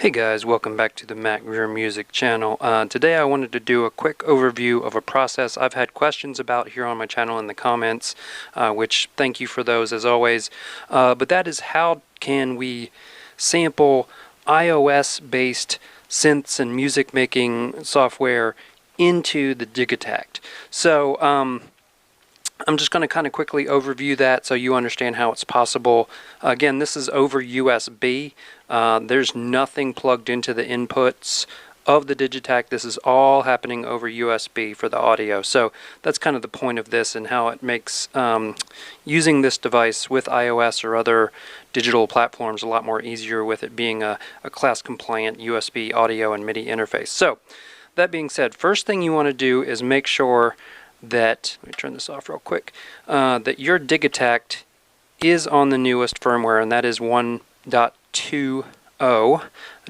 Hey guys, welcome back to the Matt Greer Music channel. Today I wanted to do a quick overview of a process I've had questions about here on my channel in the comments, which thank you for those as always. But that is, how can we sample iOS-based synths and music making software into the Digitakt? So I'm just going to kind of quickly overview that so you understand how it's possible. Again, this is over USB. There's nothing plugged into the inputs of the Digitakt. This is all happening over USB for the audio. So that's kind of the point of this and how it makes using this device with iOS or other digital platforms a lot more easier, with it being a class compliant USB audio and MIDI interface. So that being said, first thing you want to do is make sure that, let me turn this off real quick, that your Digitakt is on the newest firmware, and that is 1.20. I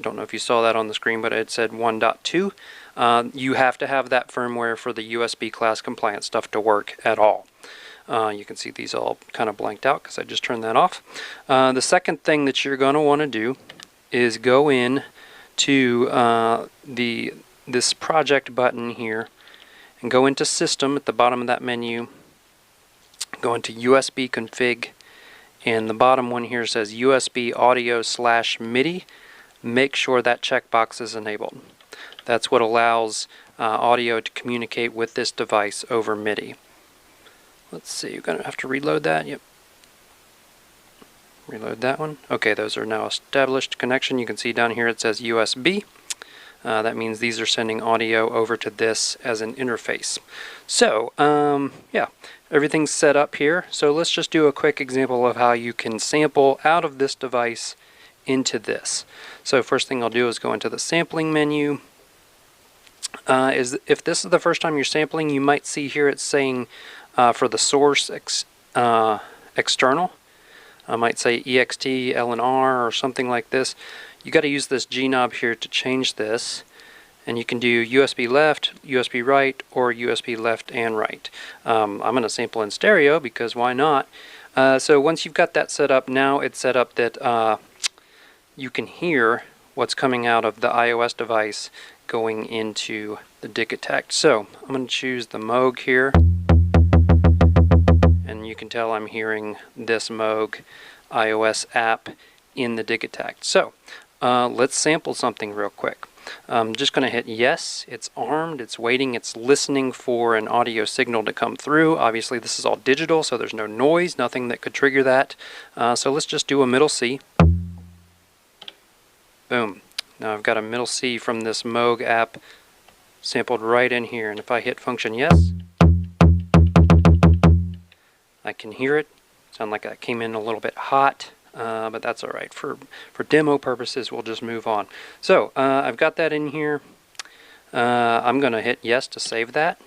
don't know if you saw that on the screen, but it said 1.2. You have to have that firmware for the USB class compliant stuff to work at all. You can see these all kind of blanked out because I just turned that off. The second thing that you're going to want to do is go in to this project button here, and go into System at the bottom of that menu, go into USB config, and the bottom one here says USB audio/MIDI. Make sure that checkbox is enabled. That's what allows audio to communicate with this device over MIDI. Let's see, you're going to have to reload that. Yep. Reload that one. Okay, those are now established connection. You can see down here it says USB. That means these are sending audio over to this as an interface. So, yeah, everything's set up here. So let's just do a quick example of how you can sample out of this device into this. So first thing I'll do is go into the sampling menu. If this is the first time you're sampling, you might see here it's saying for the source external. I might say EXT, LNR, or something like this. You got to use this G knob here to change this, and you can do USB left, USB right, or USB left and right. I'm going to sample in stereo because why not? So once you've got that set up, now it's set up that you can hear what's coming out of the iOS device going into the Digitakt. So I'm going to choose the Moog here, and you can tell I'm hearing this Moog iOS app in the Digitakt. So let's sample something real quick. I'm just going to hit yes. It's armed, it's waiting, it's listening for an audio signal to come through. Obviously this is all digital, so there's no noise, nothing that could trigger that. So let's just do a middle C. Boom. Now I've got a middle C from this Moog app sampled right in here, and if I hit function yes, I can hear it. Sound like that came in a little bit hot. But that's alright. For demo purposes, we'll just move on. So I've got that in here. I'm going to hit yes to save that.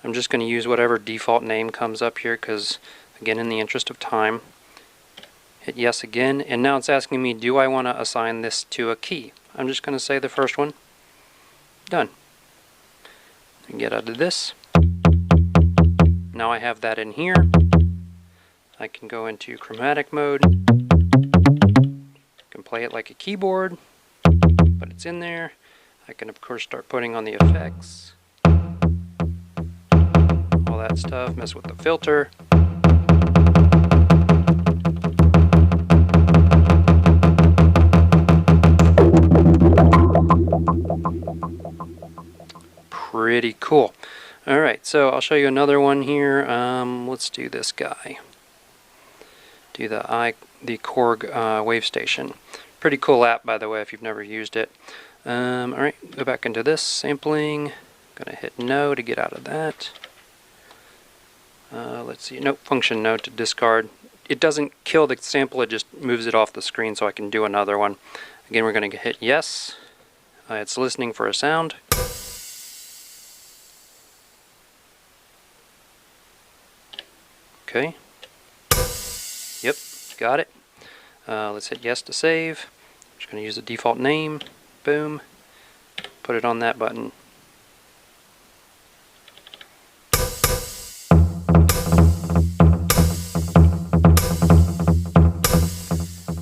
I'm just going to use whatever default name comes up here because, again, in the interest of time, hit yes again. And now it's asking me, do I want to assign this to a key? I'm just going to say the first one. Done. And get out of this. Now I have that in here. I can go into chromatic mode. Can play it like a keyboard, but it's in there. I can of course start putting on the effects, all that stuff, mess with the filter. Pretty cool. Alright, so I'll show you another one here. Let's do this guy. Do the Korg Wave Station. Pretty cool app, by the way, if you've never used it. Alright, go back into this sampling. Gonna hit no to get out of that. Let's see, nope, function no to discard. It doesn't kill the sample, it just moves it off the screen so I can do another one. Again, we're gonna hit yes. It's listening for a sound. Okay. Yep, got it. Let's hit yes to save. I'm just going to use the default name. Boom. Put it on that button.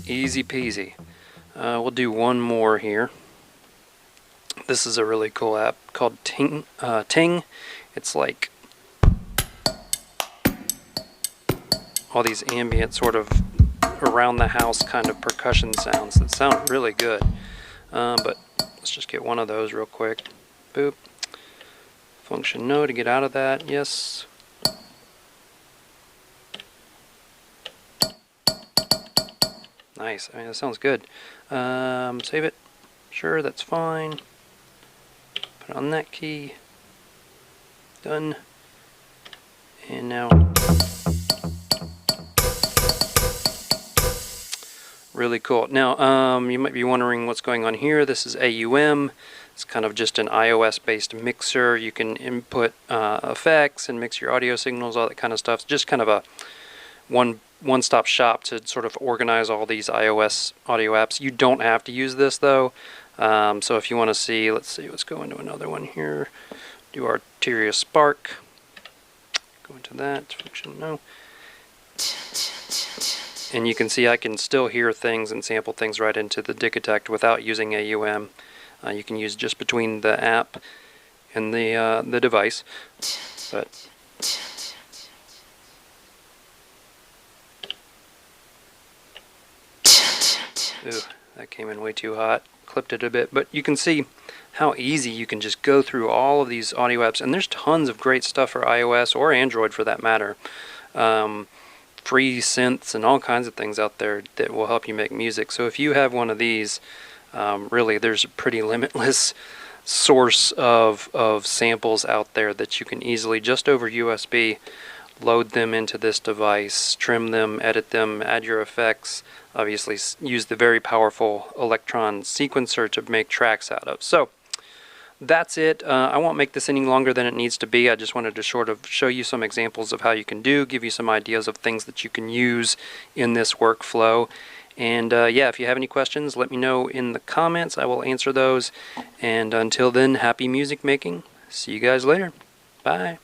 Easy peasy. We'll do one more here. This is a really cool app called Ting. It's like all these ambient sort of around the house kind of percussion sounds that sound really good. But let's just get one of those real quick. Boop. Function no to get out of that. Yes. Nice. I mean, that sounds good. Save it. Sure, that's fine. Put it on that key. Done. And now, really cool. Now, you might be wondering what's going on here. This is AUM. It's kind of just an iOS-based mixer. You can input effects and mix your audio signals, all that kind of stuff. It's just kind of a one-stop shop to sort of organize all these iOS audio apps. You don't have to use this though. So if you want to see, let's go into another one here. Do Arteria Spark. Go into that function, no. And you can see I can still hear things and sample things right into the Digitakt without using AUM. You can use just between the app and the device. But ooh, that came in way too hot. Clipped it a bit, but you can see how easy you can just go through all of these audio apps, and there's tons of great stuff for iOS or Android for that matter. Free synths and all kinds of things out there that will help you make music. So if you have one of these, really there's a pretty limitless source of samples out there that you can easily, just over USB, load them into this device, trim them, edit them, add your effects, obviously use the very powerful Elektron sequencer to make tracks out of. So that's it. I won't make this any longer than it needs to be. I just wanted to sort of show you some examples of how you can give you some ideas of things that you can use in this workflow. And yeah, if you have any questions, let me know in the comments. I will answer those. And until then, happy music making. See you guys later. Bye.